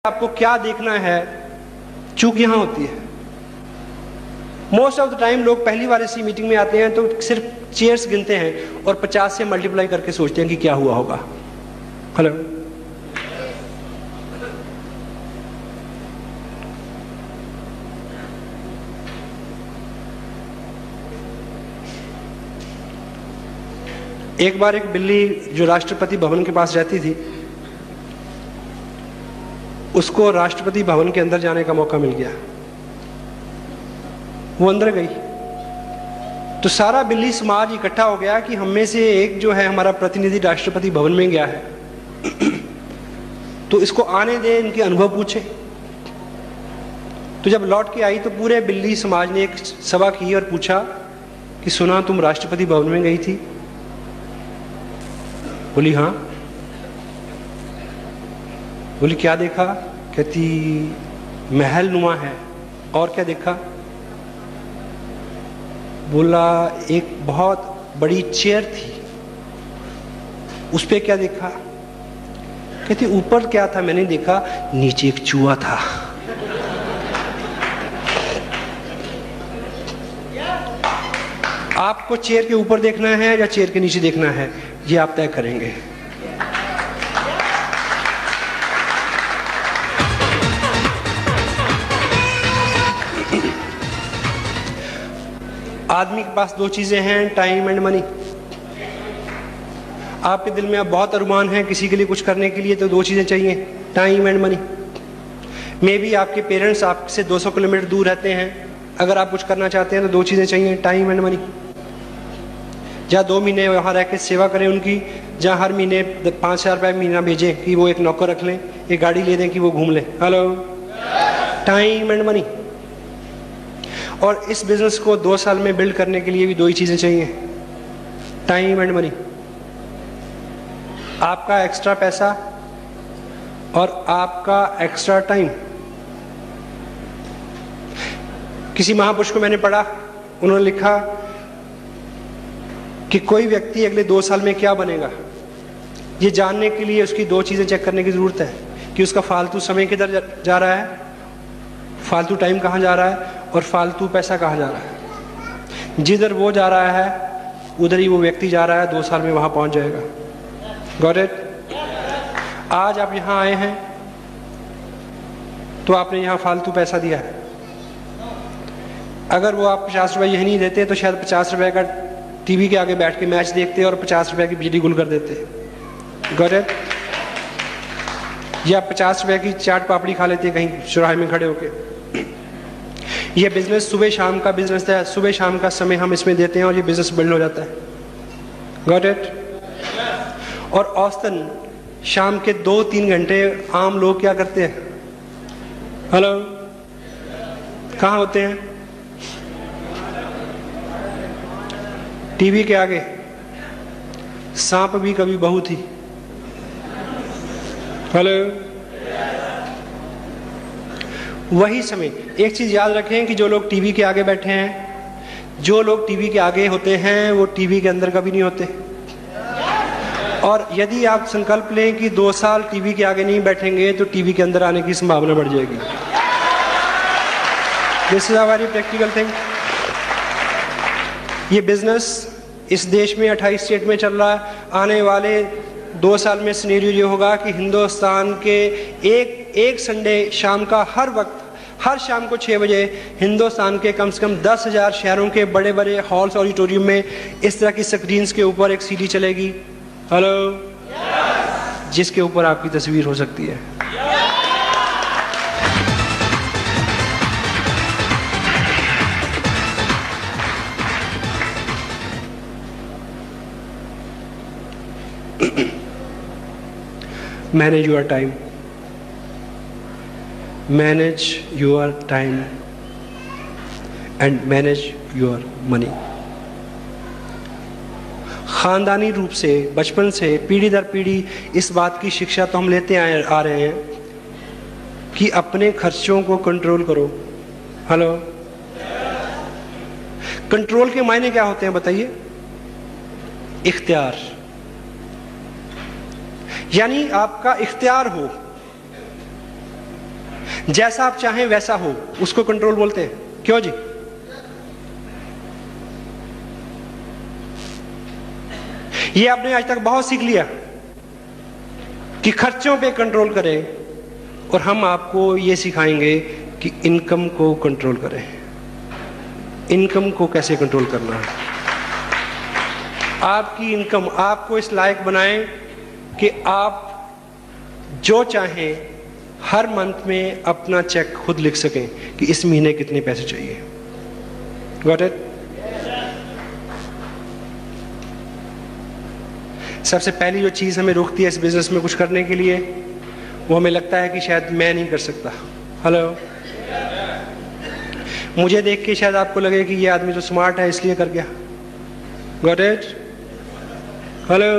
आपको क्या देखना है, चूक यहां होती है। मोस्ट ऑफ द टाइम लोग पहली बार इसी मीटिंग में आते हैं तो सिर्फ चेयर्स गिनते हैं और 50 से मल्टीप्लाई करके सोचते हैं कि क्या हुआ होगा। हेलो, एक बार एक बिल्ली जो राष्ट्रपति भवन के पास रहती थी, उसको राष्ट्रपति भवन के अंदर जाने का मौका मिल गया। वो अंदर गई तो सारा बिल्ली समाज इकट्ठा हो गया कि हम में से एक जो है हमारा प्रतिनिधि राष्ट्रपति भवन में गया है तो इसको आने दे, इनके अनुभव पूछे। तो जब लौट के आई तो पूरे बिल्ली समाज ने एक सभा की और पूछा कि सुना तुम राष्ट्रपति भवन में गई थी? बोली हाँ। बोली क्या देखा? कहती महल नुमा है। और क्या देखा? बोला एक बहुत बड़ी चेयर थी। उस पे क्या देखा? कहती ऊपर क्या था मैंने देखा, नीचे एक चूहा था। आपको चेयर के ऊपर देखना है या चेयर के नीचे देखना है, ये आप तय करेंगे। आदमी के पास दो चीजें हैं, टाइम एंड मनी। आपके दिल में अब बहुत अरमान है किसी के लिए कुछ करने के लिए, तो दो चीजें चाहिए, time and money. May be आपके पेरेंट्स आपसे 200 किलोमीटर दूर रहते हैं, अगर आप कुछ करना चाहते हैं तो दो चीजें चाहिए, टाइम एंड मनी। जहाँ 2 महीने वहाँ रह के सेवा करें उनकी, जहाँ हर महीने 5,000 रुपये महीना भेजें कि वो एक नौकर रख लें, एक गाड़ी ले दें कि वो घूम लें। Hello, time and money. और इस बिजनेस को 2 साल में बिल्ड करने के लिए भी दो ही चीजें चाहिए, टाइम एंड मनी। आपका एक्स्ट्रा पैसा और आपका एक्स्ट्रा टाइम। किसी महापुरुष को मैंने पढ़ा, उन्होंने लिखा कि कोई व्यक्ति अगले 2 साल में क्या बनेगा, ये जानने के लिए उसकी दो चीजें चेक करने की जरूरत है कि उसका फालतू समय किधर जा रहा है, फालतू टाइम कहाँ जा रहा है, और फालतू पैसा कहाँ जा रहा है। जिधर वो जा रहा है उधर ही वो व्यक्ति जा रहा है, 2 साल में वहां पहुंच जाएगा। Got it? आज आप यहां आए हैं तो आपने यहां फालतू पैसा दिया है। अगर वो आप 50 रुपए यही नहीं देते तो शायद 50 रुपए का टीवी के आगे बैठ के मैच देखते और 50 रुपए की बिजली गुल कर देते। Got it? या 50 रुपए की चाट पापड़ी खा लेते कहीं चौराहे में खड़े होके। ये बिजनेस सुबह शाम का बिजनेस है, सुबह शाम का समय हम इसमें देते हैं और ये बिजनेस बिल्ड हो जाता है। Got it? और औसतन शाम के 2-3 घंटे आम लोग क्या करते हैं? हेलो, कहाँ होते हैं? टीवी के आगे। सांप भी कभी बहू थी। हेलो, वही समय। एक चीज याद रखें कि जो लोग टीवी के आगे बैठे हैं, जो लोग टीवी के आगे होते हैं वो टीवी के अंदर कभी नहीं होते। और यदि आप संकल्प लें कि 2 साल टीवी के आगे नहीं बैठेंगे तो टीवी के अंदर आने की संभावना बढ़ जाएगी। This is a very practical thing. ये बिजनेस इस देश में 28 स्टेट में चल रहा है। आने वाले 2 साल में सिनेरियो ये होगा कि हिंदुस्तान के एक संडे शाम का हर वक्त, हर शाम को 6 बजे हिंदुस्तान के कम से कम 10,000 शहरों के बड़े बड़े हॉल्स ऑडिटोरियम में इस तरह की स्क्रीन्स के ऊपर एक सीडी चलेगी। हेलो, जिसके ऊपर आपकी तस्वीर हो सकती है। Manage your time, manage your time and manage your money. खानदानी रूप से बचपन से पीढ़ी दर पीढ़ी इस बात की शिक्षा तो हम लेते आ रहे हैं कि अपने खर्चों को कंट्रोल करो। हेलो, कंट्रोल के मायने क्या होते हैं बताइए? इख्तियार। यानी आपका इख्तियार हो जैसा आप चाहें वैसा हो, उसको कंट्रोल बोलते हैं। क्यों जी? ये आपने आज तक बहुत सीख लिया कि खर्चों पे कंट्रोल करें, और हम आपको ये सिखाएंगे कि इनकम को कंट्रोल करें। इनकम को कैसे कंट्रोल करना है। आपकी इनकम आपको इस लायक बनाएं कि आप जो चाहें हर मंथ में अपना चेक खुद लिख सकें कि इस महीने कितने पैसे चाहिए। Got it? सबसे पहली जो चीज हमें रोकती है इस बिजनेस में कुछ करने के लिए, वो हमें लगता है कि शायद मैं नहीं कर सकता। हेलो, मुझे देख के शायद आपको लगे कि ये आदमी तो स्मार्ट है इसलिए कर गया। Got it? हेलो,